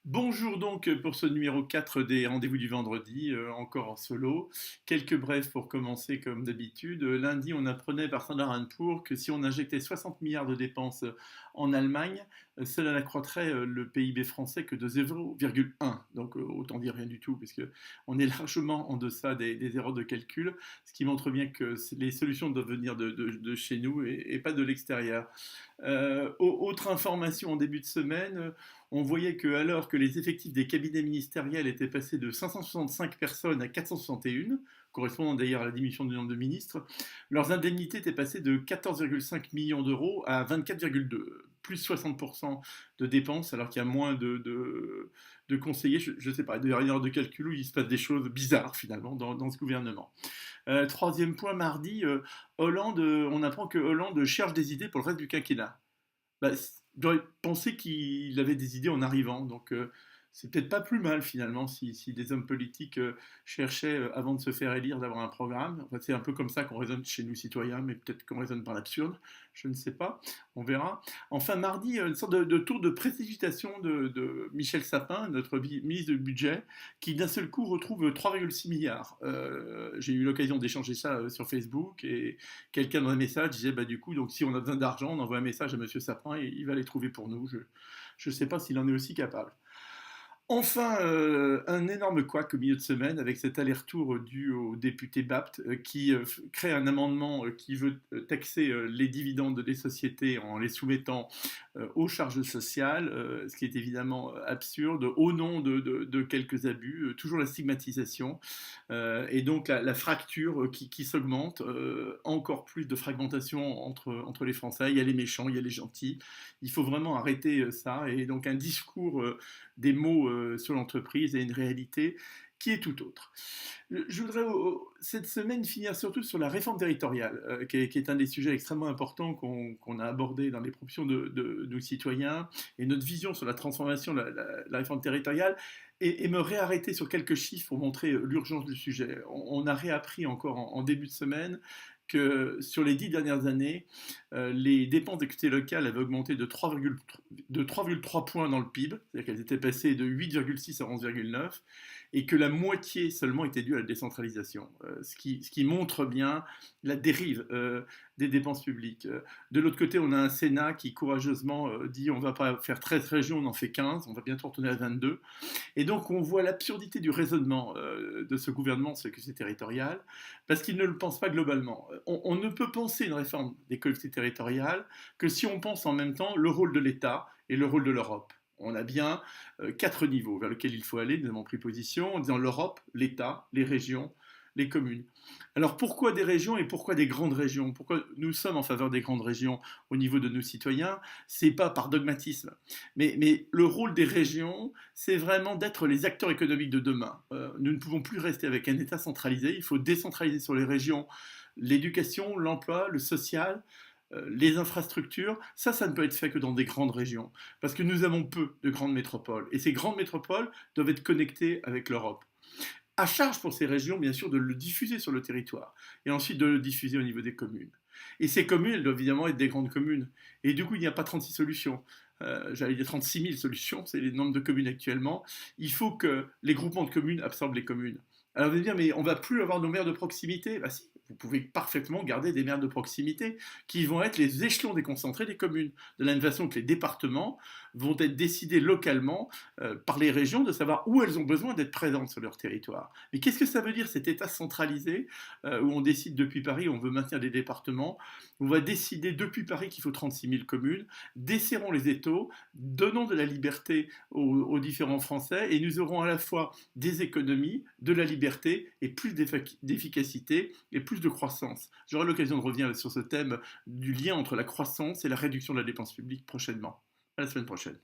Bonjour donc pour ce numéro 4 des rendez-vous du vendredi, encore en solo. Quelques brefs pour commencer comme d'habitude. Lundi, on apprenait par Standard Poor's que si on injectait 60 milliards de dépenses en Allemagne, cela n'accroîtrait le PIB français que de 0,1. Donc autant dire rien du tout, puisque on est largement en deçà des erreurs de calcul, ce qui montre bien que les solutions doivent venir de chez nous et pas de l'extérieur. Autre information en début de semaine, on voyait que alors que les effectifs des cabinets ministériels étaient passés de 565 personnes à 461, correspondant d'ailleurs à la diminution du nombre de ministres, leurs indemnités étaient passées de 14,5 millions d'euros à 24,2, plus 60% de dépenses, alors qu'il y a moins de conseillers. Je ne sais pas, il y a une erreur de calcul où il se passe des choses bizarres finalement dans ce gouvernement. Troisième point, mardi, Hollande, on apprend que Hollande cherche des idées pour le reste du quinquennat. Bah, j'aurais pensé qu'il avait des idées en arrivant, donc c'est peut-être pas plus mal finalement si des hommes politiques cherchaient, avant de se faire élire, d'avoir un programme. Enfin, c'est un peu comme ça qu'on raisonne chez nous citoyens, mais peut-être qu'on raisonne par l'absurde, je ne sais pas, on verra. Enfin, mardi, une sorte de tour de précipitation de Michel Sapin, notre ministre du Budget, qui d'un seul coup retrouve 3,6 milliards. J'ai eu l'occasion d'échanger ça sur Facebook, et quelqu'un dans un message disait, bah du coup, donc si on a besoin d'argent, on envoie un message à Monsieur Sapin et il va les trouver pour nous. Je ne sais pas s'il en est aussi capable. Enfin, un énorme couac au milieu de semaine avec cet aller-retour dû au député Bapt qui crée un amendement qui veut taxer les dividendes des sociétés en les soumettant aux charges sociales, ce qui est évidemment absurde, au nom de quelques abus, toujours la stigmatisation, et donc la fracture qui s'augmente, encore plus de fragmentation entre les Français. Il y a les méchants, il y a les gentils. Il faut vraiment arrêter ça, et donc un discours des mots sur l'entreprise et une réalité qui est tout autre. Je voudrais cette semaine finir surtout sur la réforme territoriale, qui est un des sujets extrêmement importants qu'on a abordé dans les propositions de nos citoyens, et notre vision sur la transformation de la réforme territoriale, et me réarrêter sur quelques chiffres pour montrer l'urgence du sujet. On a réappris encore en début de semaine que sur les 10 dernières années, les dépenses d'équité locale avaient augmenté de 3,3 points dans le PIB, c'est-à-dire qu'elles étaient passées de 8,6 à 11,9, et que la moitié seulement était due à la décentralisation, ce qui montre bien la dérive des dépenses publiques. De l'autre côté, on a un Sénat qui courageusement dit on ne va pas faire 13 régions, on en fait 15, on va bientôt retourner à 22. Et donc on voit l'absurdité du raisonnement de ce gouvernement sur l'équité territoriale, parce qu'il ne le pense pas globalement. On ne peut penser une réforme des collectivités territoriales que si on pense en même temps le rôle de l'État et le rôle de l'Europe. On a bien 4 niveaux vers lesquels il faut aller. Nous avons pris position en disant l'Europe, l'État, les régions, les communes. Alors pourquoi des régions et pourquoi des grandes régions? Pourquoi nous sommes en faveur des grandes régions au niveau de nos citoyens? C'est pas par dogmatisme, mais le rôle des régions, c'est vraiment d'être les acteurs économiques de demain. Nous ne pouvons plus rester avec un État centralisé, il faut décentraliser sur les régions l'éducation, l'emploi, le social, les infrastructures. Ça ne peut être fait que dans des grandes régions, parce que nous avons peu de grandes métropoles, et ces grandes métropoles doivent être connectées avec l'Europe. À charge pour ces régions, bien sûr, de le diffuser sur le territoire, et ensuite de le diffuser au niveau des communes. Et ces communes, elles doivent évidemment être des grandes communes. Et du coup, il n'y a pas 36 solutions. J'allais dire 36 000 solutions, c'est le nombre de communes actuellement. Il faut que les groupements de communes absorbent les communes. Alors vous allez me dire, mais on va plus avoir nos maires de proximité. Bah si, vous pouvez parfaitement garder des maires de proximité qui vont être les échelons déconcentrés des communes. De la même façon que les départements vont être décidés localement par les régions de savoir où elles ont besoin d'être présentes sur leur territoire. Mais qu'est-ce que ça veut dire cet État centralisé où on décide depuis Paris, on veut maintenir des départements, on va décider depuis Paris qu'il faut 36 000 communes, desserrons les étaux, donnons de la liberté aux différents Français, et nous aurons à la fois des économies, de la liberté et plus d'efficacité et plus de croissance. J'aurai l'occasion de revenir sur ce thème du lien entre la croissance et la réduction de la dépense publique prochainement. À la semaine prochaine.